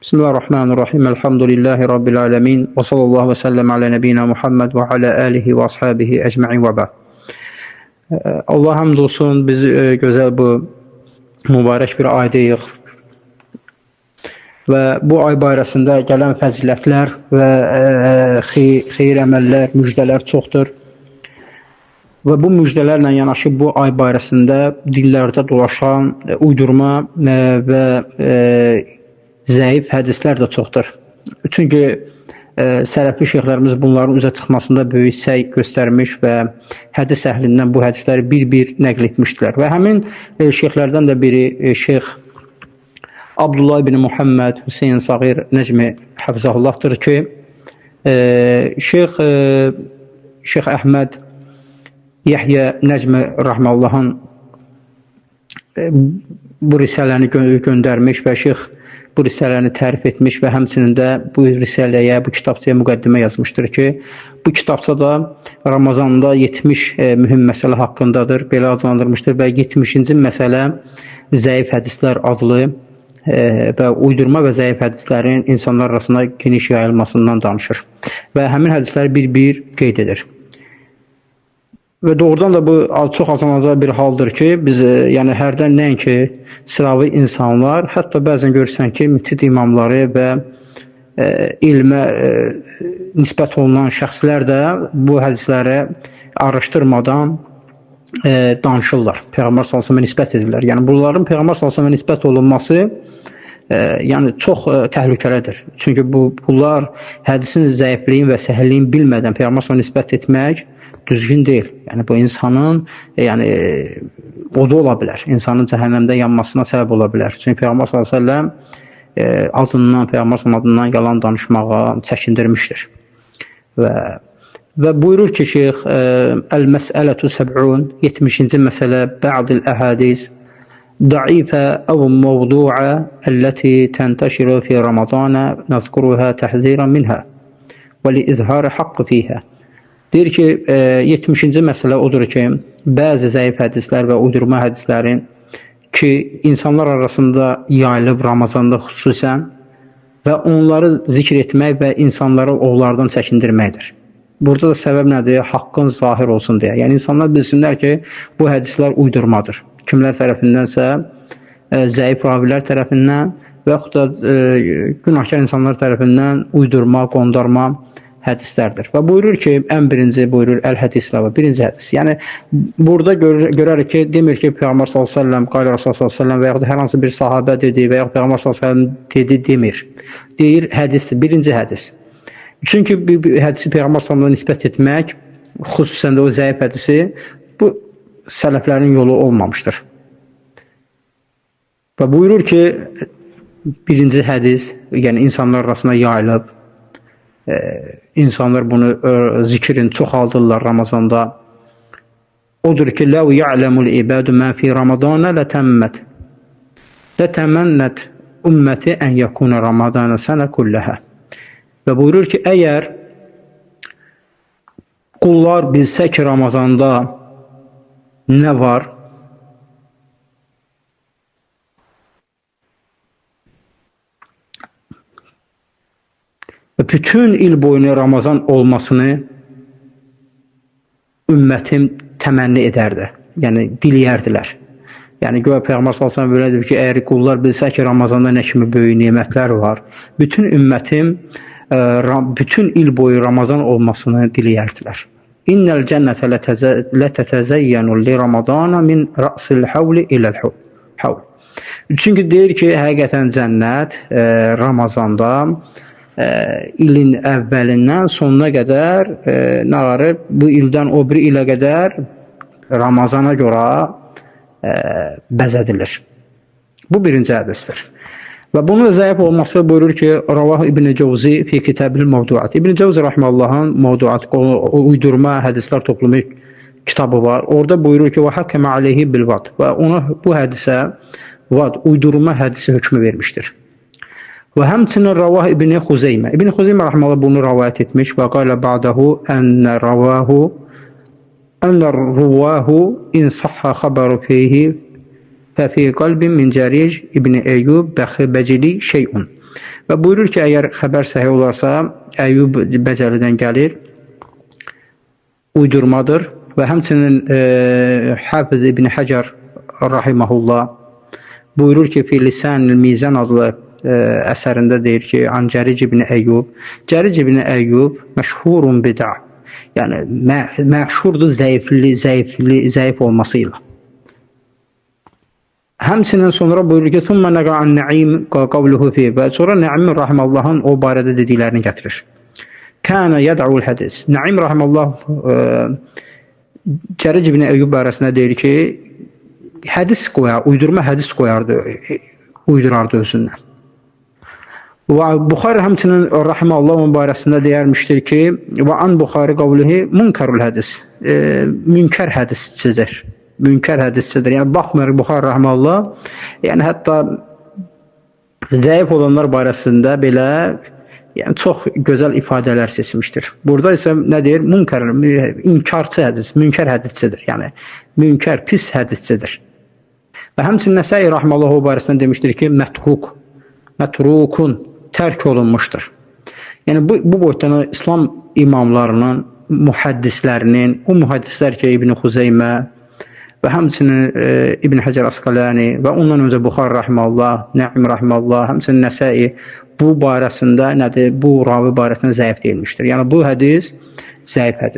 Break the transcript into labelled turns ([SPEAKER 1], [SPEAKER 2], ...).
[SPEAKER 1] Bismillahirrahmanirrahim. Elhamdülillahi Rabbil alemin. Və sallallahu və səlləm alə nəbiyyina Muhammed və alə alihi və ashabihi əcməin və bə'd. Allah həmd olsun, biz gözəl bu mübarək bir aydayıq. Və bu ay barəsində gələn fəzilətlər və xeyir əməllər, müjdələr çoxdur. Və bu müjdələrlə yanaşı bu ay barəsində dillərdə dolaşan uydurma və zəif hədislər də çoxdur. Çünki sələfi şeyxlərimiz bunların üzə çıxmasında böyük səy göstərmiş və hədis əhlindən bu hədisləri bir-bir nəql etmişdilər. Və həmin şeyxlərdən də biri Şeyx Abdullah ibn Muhammed Hüseyin Sağir Nəcmi Həfzəhullahdır ki, Şeyx Əhməd Yəhyə Nəcmi Rəhməllahın bu risaləni göndərmiş və Şeyx bu risaləni tərif etmiş və həmçinin də bu risaləyə, bu kitabçaya müqəddimə yazmışdır ki, bu kitabçada Ramazanda 70 mühüm məsələ haqqındadır, belə adlandırmışdır və 70-ci məsələ zəif hədislər adlı və uydurma və zəif hədislərin insanlar arasında geniş yayılmasından danışır və həmin hədisləri bir-bir qeyd edir. Və doğrudan da bu çox azanacağı bir haldır ki, biz yəni hərdən nəinki sıravi insanlar, hətta bəzən görürsən ki, müctəhid imamları və ilmə nisbət olunan şəxslər də bu hədisləri araşdırmadan danışırlar, Peyğəmbər s.ə.və nisbət edirlər. Yəni bunların Peyğəmbər s.ə.və nisbət olunması yəni çox təhlükəlidir. Çünki bunlar hədisin zəifliyin və səhilliyin bilmədən Peyğəmbər s.ə.və nisbət etmək düzgün deyil. Yəni bu insanın odu ola bilər. İnsanın cəhənnəmdə yanmasına səbəb ola bilər. Çünki Peyğəmbər s.ə.v adından, Peyğəmbər adından yalan danışmağa çəkindirmişdir. Və buyurur ki, Şeyx Əl-Məsələtü Səb'un 70-ci məsələ Bə'dil əhədis ضعيفة أو موضوعة التي تنتشر في رمضان نذكرها تحذيرا منها ولإظهار حق فيها. Deyir ki, 70-ci məsələ odur ki, bəzi zəif hədislər və uydurma hədislərin ki, insanlar arasında yayılıb Ramazanda xüsusən və onları zikr etmək və insanları onlardan çəkindirməkdir. Burada da səbəb nədir? Haqqın zahir olsun deyə. Yəni, insanlar bilsinlər ki, bu hədislər uydurmadır. Kimlər tərəfindənsə, zəif ravilər tərəfindən və yaxud da günahkar insanlar tərəfindən uydurma, qondarma hədislərdir. Və buyurur ki, ən birinci buyurur Əl-Hədislə və birinci hədis. Yəni, burada görərik ki, demir ki, Peyğəmbər s.ə.v, Qaylı Rasul s.ə.v və yaxud hər hansı bir sahabə dedi və yaxud Peyğəmbər s.ə.v dedi, demir. Deyir, hədis, birinci hədis. Çünki bir hədisi Peyğəmbər s.ə.və nisbət etmək, xüsusən də o zəif hədisi, bu sələflərin yolu olmamışdır. Və buyurur ki, birinci hədis, yəni insanlar arasında yayılıb, insanlar bunu zikrin çoxaldırlar Ramazanda. Odur ki, لَوْ يَعْلَمُ الْعِبَادُ مَا فِي رَمَضَانَ لَتَمَنَّتْ أُمَّتِ أَنْ يَكُونَ رَمَضَانَ سَنَ كُلَّهَا. Və buyurur ki, əgər qullar bilsə ki, Ramazanda nə var? Bütün il boyunca Ramazan olmasını ümmətim təmənni edərdi. Yəni, diliyərdilər. Yəni, göyə Peyğəmbər s.ə.v belədir ki, əgər qullar bilsə ki, Ramazanda nə kimi böyük nemətlər var, bütün ümmətim bütün il boyu Ramazan olmasını diliyərdilər. İnnəl cənnətə lətətəzəyyənu li Ramadana min rəsil havli iləl havl. Çünki deyir ki, həqiqətən cənnət Ramazanda ilin əvvəlindən sonuna qədər bu ildən o bir ilə qədər Ramazana görə bəzədilir. Bu birinci hədisdir. Və bunun zəif olması buyurur ki, Ravah İbn Cəvzi fi Kitabil Mevduat. İbn Cəvzi Rəhməllahın Mevduat, uydurma hədislər toplumu kitabı var. Orada buyurur ki, və hakkəmə aleyhi bil vad. Və ona bu hədisə vad, uydurma hədisi hökmü vermişdir. Və həmçinin Ravah İbn Xuzeymə. İbn Xuzeymə Rəhməllah bunu rəvayət etmiş və qalə ba'dahu ənə ruvahu in sahha xabaru feyhi fəfi qalbin min Cəric İbn Eyyub Bəxibəcili şeyun. Və buyurur ki, əgər xəbər səhih olarsa, Əyyub Bəcəlidən gəlir, uydurmadır və həmçinin Hafiz İbn Həcər rahimehullah buyurur ki, fi Lisan-ül Mizan adlı əsərində deyir ki, an Cəric ibn Əyyub. Cəric ibn Əyyub məşhurun bid'a. Yəni məşhurdur zəif olmasıyla. Həmçinin sonra buyurur ki, "Summa naqa an Naim qawluhu fi" və sonra Naim rahimehullahın o barədə dediklərini gətirir. Kana yad'ul hadis. Naim rahimehullah Cəric ibn Əyyub barəsində deyir ki, hədis qoyar, uydurma hədis qoyardı, uydurardı özündən. Və Buxari həmçinin rahimehullah barəsində deyərmişdir ki, və an Buxari qavluhu munkarul hədis. Münkər hədisçidir. Münkər hədisçidir. Yəni baxmayaraq Buxari rahimehullah, yəni hətta zəif olanlar barəsində belə yəni çox gözəl ifadələr seçmişdir. Burada isə nə deyir? Münkər, inkarçı hədis, münkər hədisçidir. Yəni münkər, pis hədisçidir. Və həmçinin Nəsai rahimehullah barəsində demişdir ki, mətrukun tərk olunmuşdur. Yəni bu boyutdan İslam imamlarının, mühəddislərinin, o mühəddislər ki, İbn Xuzeymə və həmçinin İbn Həcər Əsqəlani və ondan öncə Buxari rahimehullah, Naim rahimehullah, həmçinin Nəsai bu barəsində nədir? Bu ravi barəsində zəif deyilmişdir. Yəni bu hədis zəif hədis.